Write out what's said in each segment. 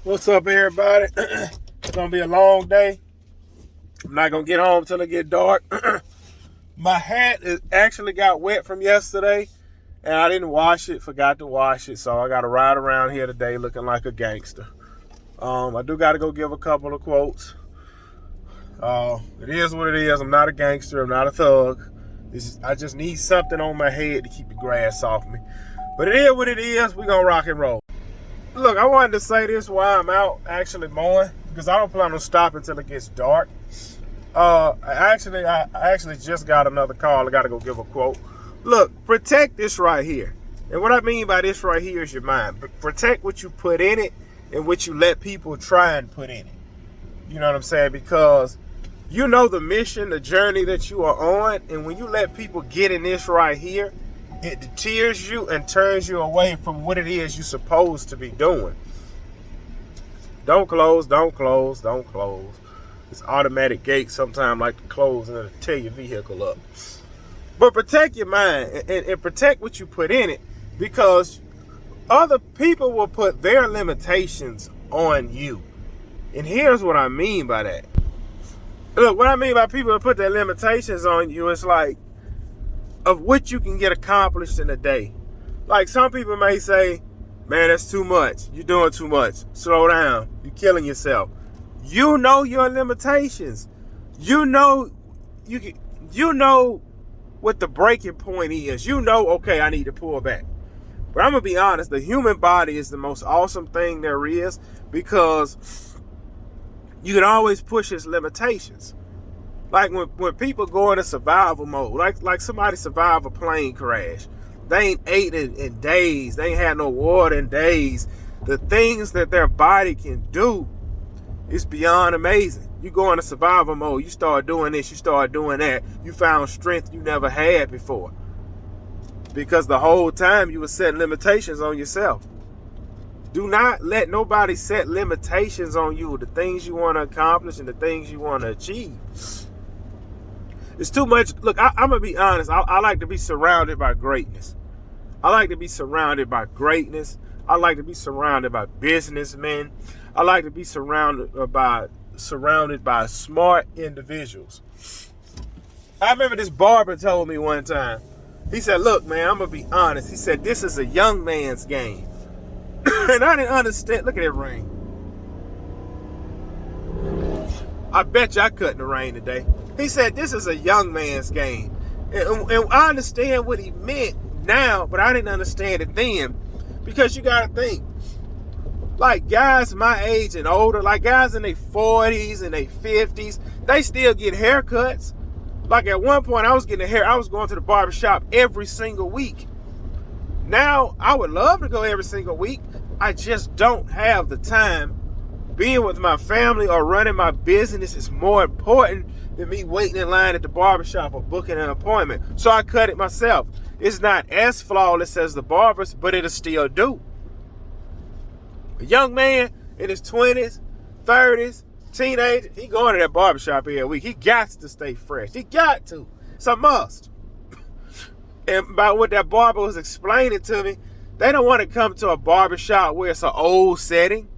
What's up, everybody? It's gonna be a long day. I'm not gonna get home till it get dark. My hat actually got wet from yesterday, and I didn't wash it. Forgot to wash it, so I got to ride around here today looking like a gangster. I do got to go give a couple of quotes. It is what it is. I'm not a gangster. I'm not a thug. I just need something on my head to keep the grass off me. But it is what it is. We gonna rock and roll. Look, I wanted to say this while I'm out actually mowing, because I don't plan on stopping until it gets dark. I actually just got another call. I got to go give a quote. Look, protect this right here. And what I mean by this right here is your mind. Protect what you put in it and what you let people try and put in it. You know what I'm saying? Because you know the mission, the journey that you are on. And when you let people get in this right here, it deters you and turns you away from what it is you're supposed to be doing. Don't close, don't close, don't close. This automatic gate sometimes like to close and it'll tear your vehicle up. But protect your mind and protect what you put in it, because other people will put their limitations on you. And here's what I mean by that. Look, what I mean by people that put their limitations on you is like of what you can get accomplished in a day. Like some people may say, man, that's too much. You're doing too much. Slow down. You're killing yourself. You know your limitations. You know what the breaking point is. You know, okay, I need to pull back. But I'm going to be honest, the human body is the most awesome thing there is, because you can always push its limitations. Like when people go into survival mode, like somebody survived a plane crash. They ain't ate in days. They ain't had no water in days. The things that their body can do is beyond amazing. You go into survival mode. You start doing this. You start doing that. You found strength you never had before. Because the whole time you were setting limitations on yourself. Do not let nobody set limitations on you. The things you want to accomplish and the things you want to achieve. It's too much. Look, I'm going to be honest. I like to be surrounded by greatness. I like to be surrounded by greatness. I like to be surrounded by businessmen. I like to be surrounded by smart individuals. I remember this barber told me one time. He said, look, man, I'm going to be honest. He said, this is a young man's game. And I didn't understand. Look at that rain. I bet you I cut in the rain today. He said, this is a young man's game. And I understand what he meant now, but I didn't understand it then. Because you got to think, like guys my age and older, like guys in their 40s and their 50s, they still get haircuts. Like at one point I was getting a hair, I was going to the barbershop every single week. Now I would love to go every single week. I just don't have the time. Being with my family or running my business is more important than me waiting in line at the barbershop or booking an appointment. So I cut it myself. It's not as flawless as the barbers, but it'll still do. A young man in his 20s, 30s, teenager, he going to that barbershop every week. He got to stay fresh. He got to. It's a must. And by what that barber was explaining to me, they don't want to come to a barbershop where it's an old setting.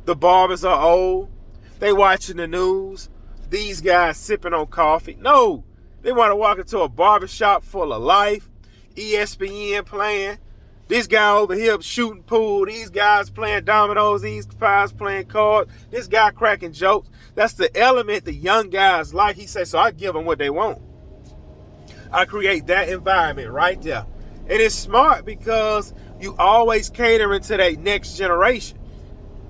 The barbers are old. They watching the news. These guys sipping on coffee. No, they want to walk into a barbershop full of life. ESPN playing. This guy over here shooting pool. These guys playing dominoes. These guys playing cards. This guy cracking jokes. That's the element the young guys like. He said, so I give them what they want. I create that environment right there. And it's smart because you always catering to that next generation.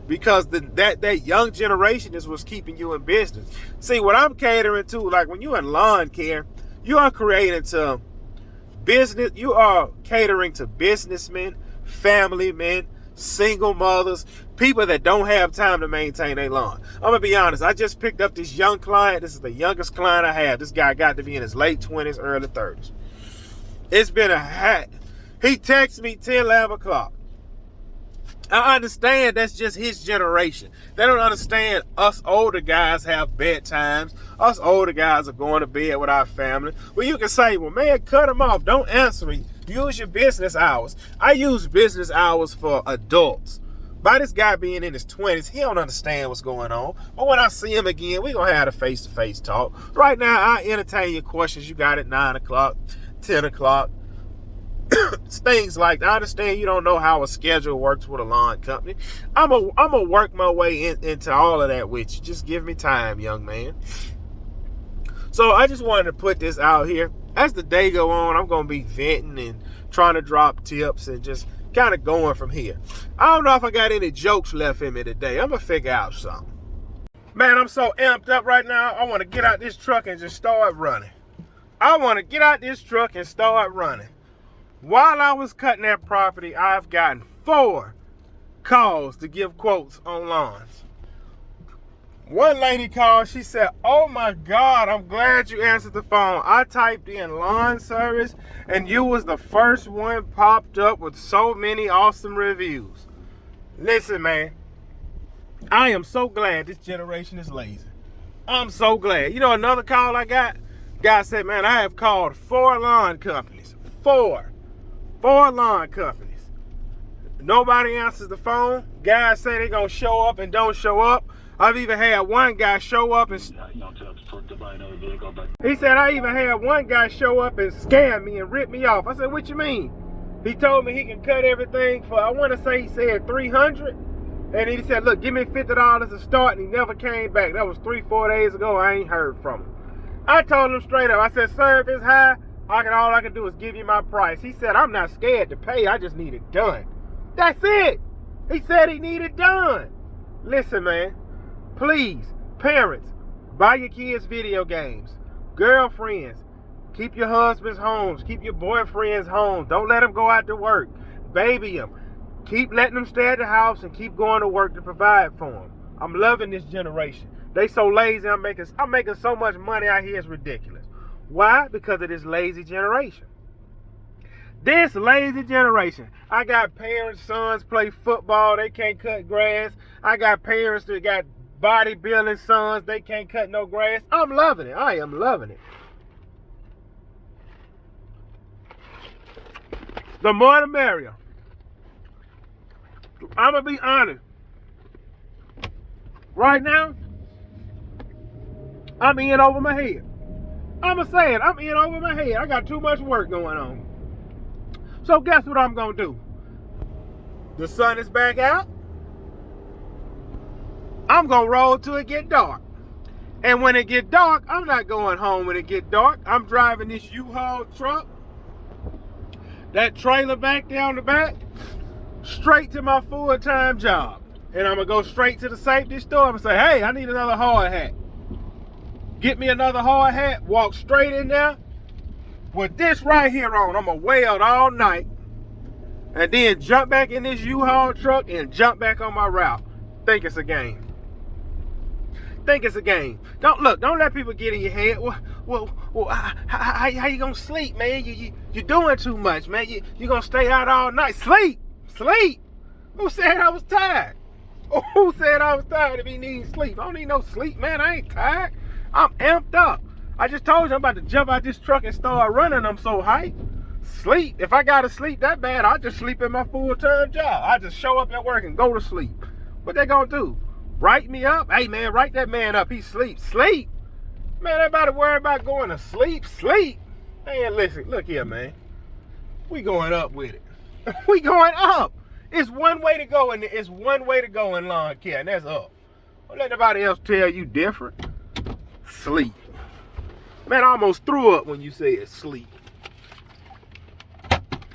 Because that young generation is what's keeping you in business. See, what I'm catering to, like when you're in lawn care, you are creating to business. You are catering to businessmen, family men, single mothers, people that don't have time to maintain their lawn. I'm going to be honest. I just picked up this young client. This is the youngest client I have. This guy got to be in his late 20s, early 30s. It's been a hat. He texts me 10, 11 o'clock. I understand that's just his generation. They don't understand us older guys have bedtimes. Us older guys are going to bed with our family. Well, you can say, well, man, cut them off. Don't answer me. Use your business hours. I use business hours for adults. By this guy being in his 20s, he don't understand what's going on. But when I see him again, we're going to have a face-to-face talk. Right now, I entertain your questions you got at 9 o'clock, 10 o'clock. Things like that. I understand you don't know how a schedule works with a lawn company. I'm gonna work my way into all of that with you. Just give me time, young man. So I just wanted to put this out here. As the day go on, I'm going to be venting and trying to drop tips and just kind of going from here. I don't know if I got any jokes left in me today. I'm going to figure out something. Man, I'm so amped up right now. I want to get out this truck and just start running. While I was cutting that property, I've gotten 4 calls to give quotes on lawns. One lady called, she said, "Oh my God, I'm glad you answered the phone. I typed in lawn service and you was the first one popped up with so many awesome reviews." Listen, man, I am so glad this generation is lazy. I'm so glad. You know another call I got? Guy said, "Man, I have called 4 lawn companies. 4 lawn companies. Nobody answers the phone. Guys say they're going to show up and don't show up. I've even had one guy show up and he said I even had one guy show up and scam me and rip me off." I said, "What you mean?" He told me he can cut everything for, I want to say he said $300, and he said, "Look, give me $50 to start," and he never came back. That was 3-4 days ago. I ain't heard from him. I told him straight up. I said, "Sir, if it's high, all I can do is give you my price." He said, "I'm not scared to pay. I just need it done." That's it. He said he needed done. Listen, man. Please, parents, buy your kids video games. Girlfriends, keep your husbands homes. Keep your boyfriends home. Don't let them go out to work. Baby them. Keep letting them stay at the house and keep going to work to provide for them. I'm loving this generation. They so lazy. I'm making so much money out here. It's ridiculous. Why? Because of this lazy generation. This lazy generation. I got parents, sons play football. They can't cut grass. I got parents that got bodybuilding sons, they can't cut no grass. I'm loving it. I am loving it. The more the merrier. I'm going to be honest. Right now, I'm in over my head. I'm going to say it. I'm in over my head. I got too much work going on. So guess what I'm going to do? The sun is back out. I'm going to roll till it get dark. And when it get dark, I'm not going home when it get dark. I'm driving this U-Haul truck, that trailer back down the back, straight to my full-time job. And I'm going to go straight to the safety store and say, "Hey, I need another hard hat." Get me another hard hat, walk straight in there. With this right here on, I'm going to weld all night. And then jump back in this U-Haul truck and jump back on my route. Think it's a game. Think it's a game. Don't let people get in your head. Well, how you gonna sleep, man? You're doing too much, man. You gonna stay out all night? Sleep. Who said I was tired? Who said I was tired if he needs sleep? I don't need no sleep, man. I ain't tired. I'm amped up. I just told you I'm about to jump out this truck and start running. I'm so hyped. Sleep. If I gotta sleep that bad, I'll just sleep in my full-time job. I just show up at work and go to sleep. What they gonna do? Write me up? Hey, man, write that man up. He sleeps. Sleep? Man, everybody worry about going to sleep. Man, listen, look here, man. We going up with it. We going up. It's one way to go, and it's one way to go in lawn care, and that's up. Don't let nobody else tell you different. Sleep. Man, I almost threw up when you said sleep.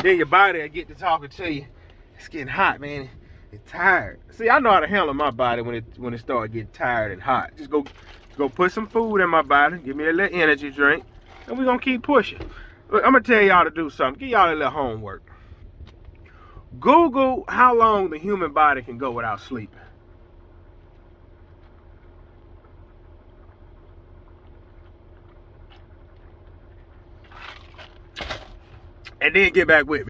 Then your body will get to talking to you. It's getting hot, man. It's tired. See, I know how to handle my body when it starts getting tired and hot. Just go put some food in my body. Give me a little energy drink. And we're going to keep pushing. Look, I'm going to tell y'all to do something. Give y'all a little homework. Google how long the human body can go without sleeping. And then get back with me.